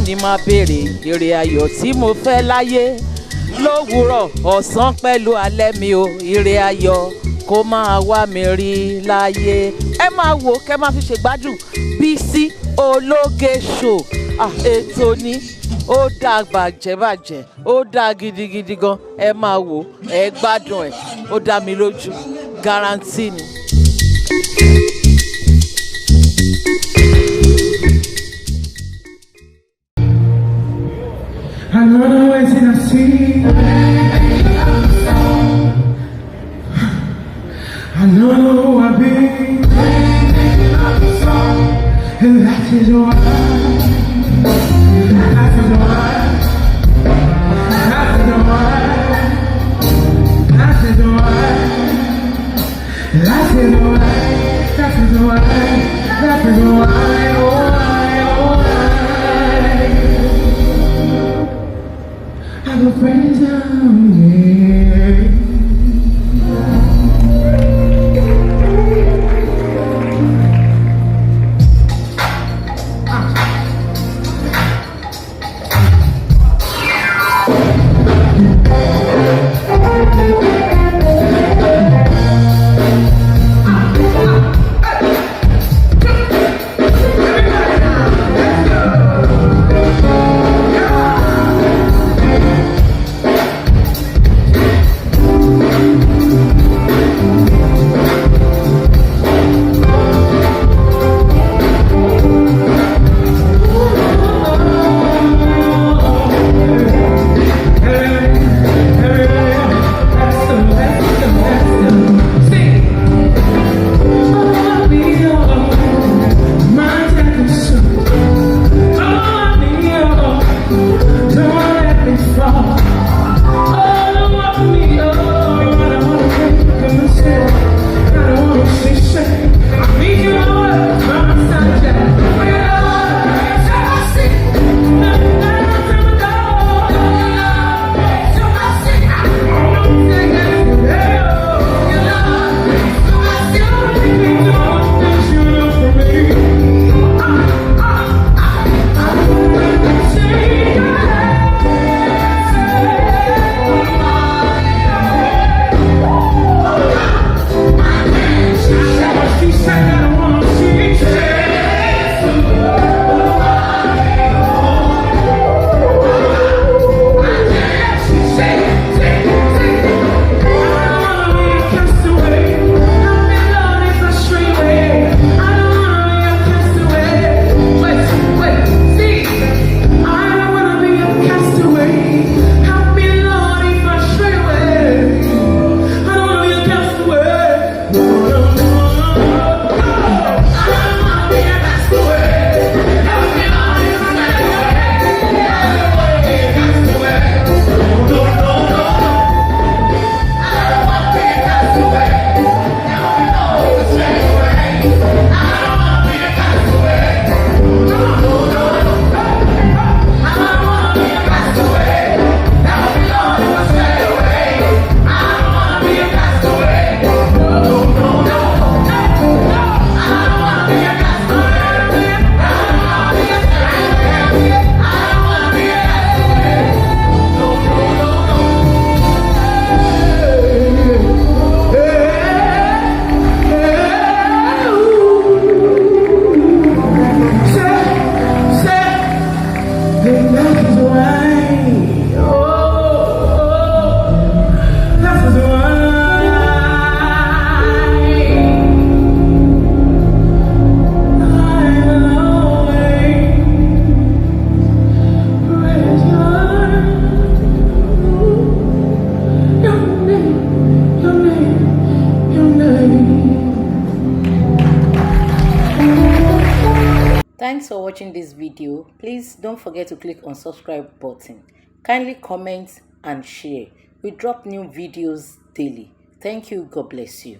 ni máa béèrè èrè ayọ̀ tí mo fẹ́ láyé lówùúrọ̀ ọ̀sán pẹ̀lú alẹ́ mi o èrè ayọ̀ kó máa wá mi rí láyé. Ẹ máa wò kẹ́ máa fi ṣègbádùn Bisi Ologe Show. Ètò ni ó dáa bàjẹ́ ó dáa gidigidi gan. Ẹ máa wò ẹ gbádùn ẹ̀ ó dá mi lójú guarantee ni. I know the ways in the sea. I know who I've been. And that is why. That is why. That is why. That is why. That is why. That is why. That is why. The friends down here. Thanks for watching this video. Please don't forget to click on subscribe button. Kindly comment and share. We drop new videos daily. Thank you. God bless you.